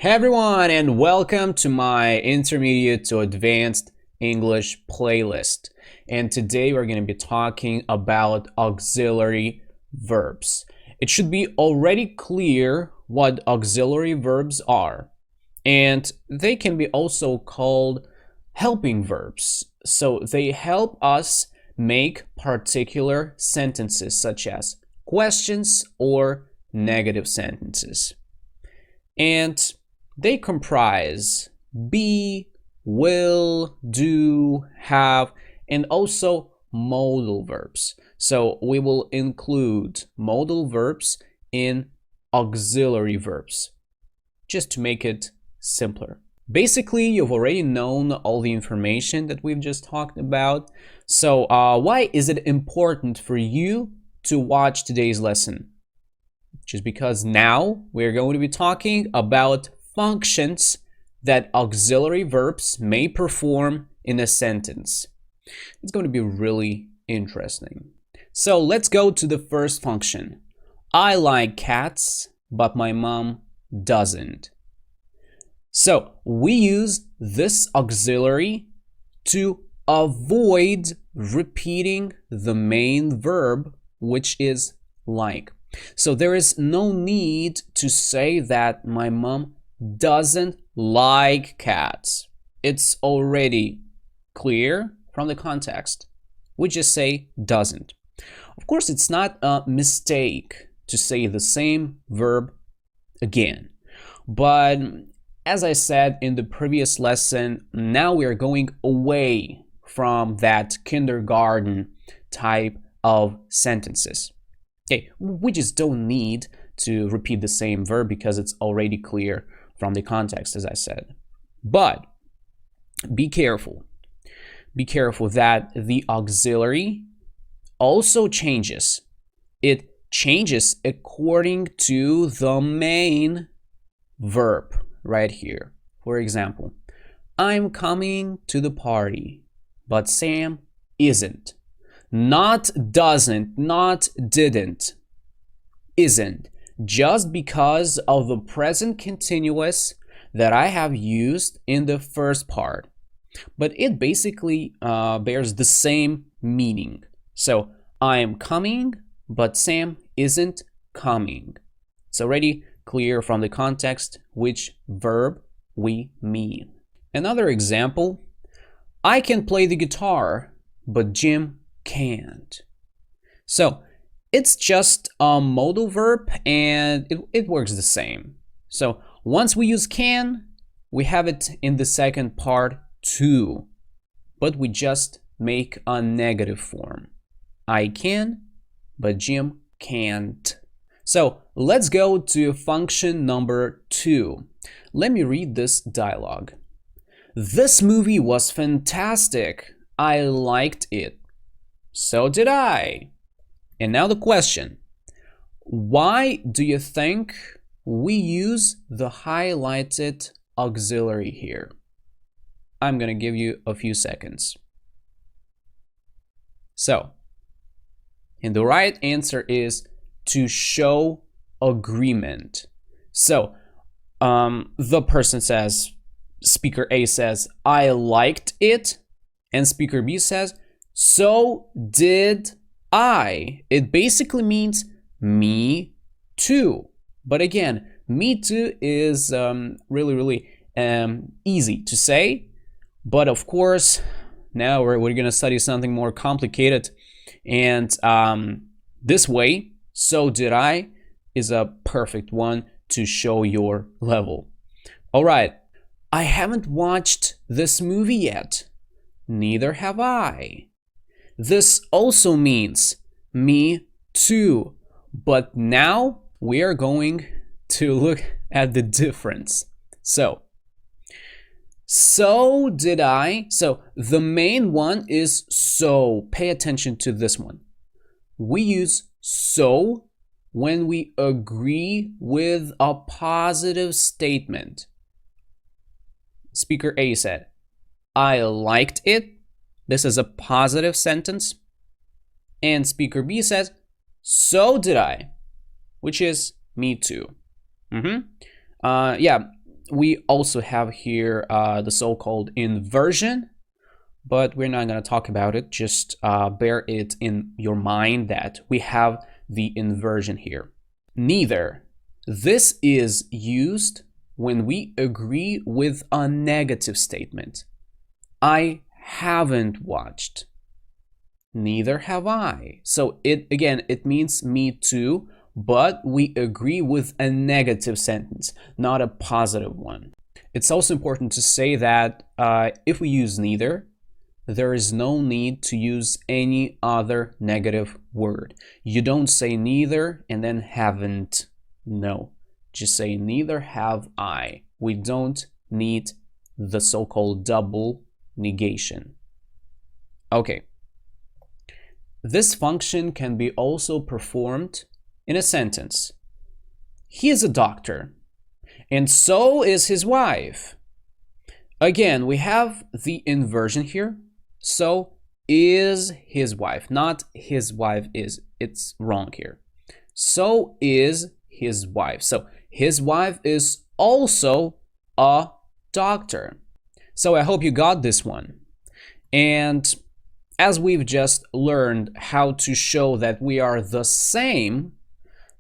Hey everyone, and welcome to my intermediate to advanced English playlist. And today we're going to be talking about auxiliary verbs. It should be already clear what auxiliary verbs are, and they can be also called helping verbs. So they help us make particular sentences such as questions or negative sentences. And they comprise be, will, do, have, and also modal verbs. So we will include modal verbs in auxiliary verbs, just to make it simpler. Basically, you've already known all the information that we've just talked about. So why is it important for you to watch today's lesson? Just because now we're going to be talking about functions that auxiliary verbs may perform in a sentence. It's going to be really interesting. So let's go to the first function. I like cats, but my mom doesn't. So we use this auxiliary to avoid repeating the main verb, which is like. So there is no need to say that my mom doesn't like cats. It's already clear from the context. We just say doesn't. Of course, it's not a mistake to say the same verb again. But as I said in the previous lesson, now we are going away from that kindergarten type of sentences. Okay, we just don't need to repeat the same verb because it's already clear from the context, as I said. But be careful. Be careful that the auxiliary also changes. It changes according to the main verb right here. For example, I'm coming to the party, but Sam isn't. Not doesn't, not didn't, isn't. Just because of the present continuous that I have used in the first part. But it basically bears the same meaning. So I am coming, but Sam isn't coming. It's already clear from the context which verb we mean. Another example, I can play the guitar, but Jim can't. So it's just a modal verb and it works the same. So once we use can, we have it in the second part too, but we just make a negative form. I can, but Jim can't. So let's go to function number 2. Let me read this dialogue. This movie was fantastic. I liked it. So did I. And now the question. Why do you think we use the highlighted auxiliary here? I'm going to give you a few seconds. So, and the right answer is to show agreement. So, the person says, speaker A says, I liked it. And speaker B says, so did I. It basically means me too. But again, me too is really easy to say. But of course, now we're going to study something more complicated. And this way, so did I is a perfect one to show your level. All right, I haven't watched this movie yet. Neither have I. This also means me too. But now we are going to look at the difference. So did I. So the main one is so. Pay attention to this one. We use so when we agree with a positive statement. Speaker A said, I liked it. This is a positive sentence. And speaker B says, so did I, which is me too. Yeah, we also have here the so-called inversion, but we're not going to talk about it. Just bear it in your mind that we have the inversion here. Neither. This is used when we agree with a negative statement. I haven't watched. Neither have I. So it means me too, but we agree with a negative sentence, not a positive one. It's also important to say that if we use neither, there is no need to use any other negative word. You don't say neither and then haven't. No, just say neither have I. We don't need the so-called double negation. Okay. This function can be also performed in a sentence. He is a doctor, and so is his wife. Again, we have the inversion here. So is his wife, not his wife is. It's wrong here. So is his wife. So his wife is also a doctor. So I hope you got this one. And as we've just learned how to show that we are the same,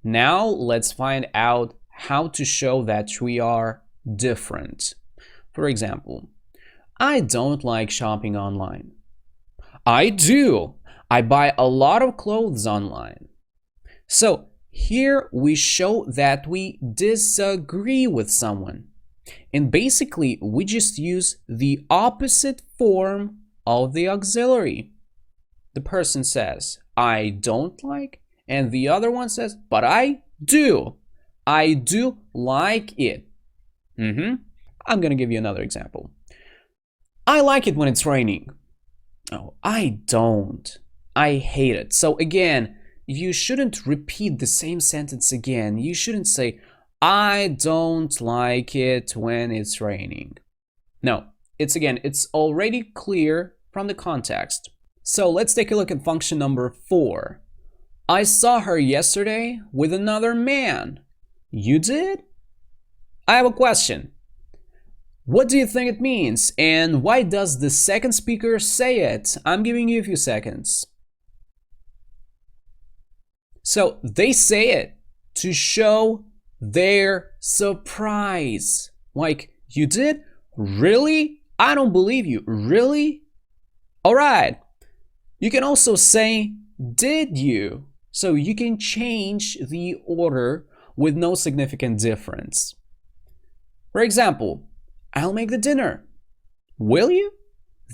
now let's find out how to show that we are different. For example, I don't like shopping online. I do. I buy a lot of clothes online. So here we show that we disagree with someone. And basically, we just use the opposite form of the auxiliary. The person says, I don't like, and the other one says, but I do. I do like it. I'm going to give you another example. I like it when it's raining. Oh, I don't. I hate it. So again, you shouldn't repeat the same sentence again. You shouldn't say, I don't like it when it's raining. No, it's already clear from the context. So let's take a look at function number 4. I saw her yesterday with another man. You did? I have a question. What do you think it means? And why does the second speaker say it? I'm giving you a few seconds. So they say it to show their surprise. Like, you did? Really? I don't believe you. Really? All right. You can also say, did you? So you can change the order with no significant difference. For example, I'll make the dinner. Will you?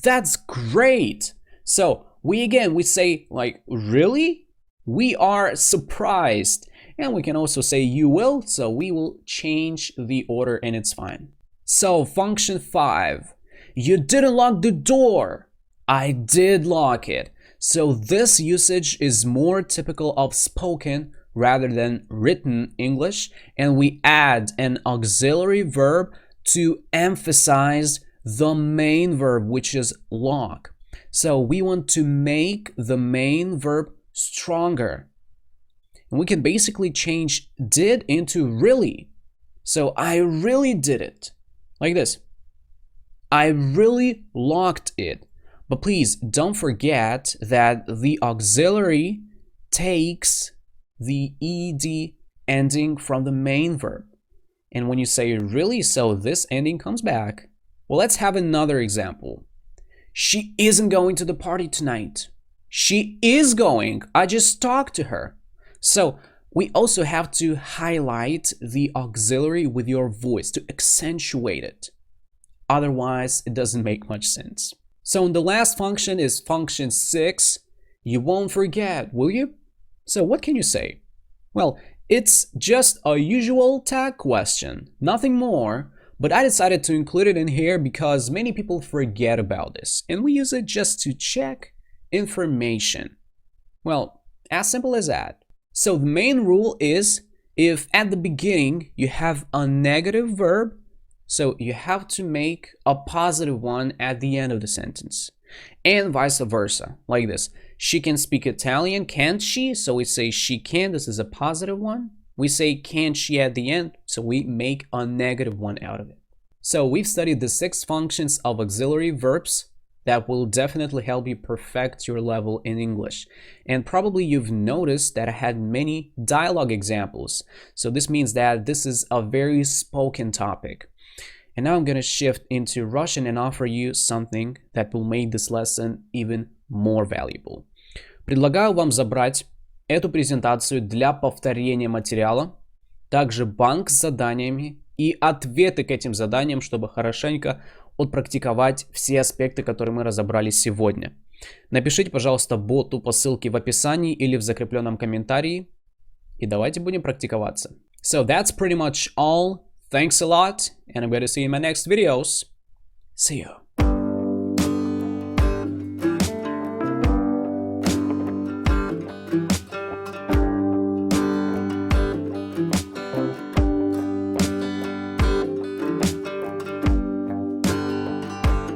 That's great. So we say like, really? We are surprised. And we can also say you will, so we will change the order and it's fine. So function 5, you didn't lock the door. I did lock it. So this usage is more typical of spoken rather than written English, and we add an auxiliary verb to emphasize the main verb, which is lock. So we want to make the main verb stronger. And we can basically change did into really. So I really did it. Like this. I really locked it. But please don't forget that the auxiliary takes the ed ending from the main verb. And when you say really, so this ending comes back. Well, let's have another example. She isn't going to the party tonight. She is going. I just talked to her. So we also have to highlight the auxiliary with your voice to accentuate it. Otherwise, it doesn't make much sense. So the last function is function 6. You won't forget, will you? So what can you say? Well, it's just a usual tag question, nothing more, but I decided to include it in here because many people forget about this, and we use it just to check information. Well, as simple as that. So the main rule is if at the beginning you have a negative verb, so you have to make a positive one at the end of the sentence, and vice versa, like this. She can speak Italian, can't she? So we say she can, this is a positive one. We say can she at the end, so we make a negative one out of it. So we've studied the 6 functions of auxiliary verbs that will definitely help you perfect your level in English. And probably you've noticed that I had many dialogue examples. So this means that this is a very spoken topic. And now I'm going to shift into Russian and offer you something that will make this lesson even more valuable. Предлагаю вам забрать эту презентацию для повторения материала, также банк с заданиями и ответы к этим заданиям, чтобы хорошенько отпрактиковать все аспекты, которые мы разобрали сегодня. Напишите, пожалуйста, боту по ссылке в описании или в закрепленном комментарии, и давайте будем практиковаться. So that's pretty much all. Thanks a lot, and I'm going to see you in my next videos. See you.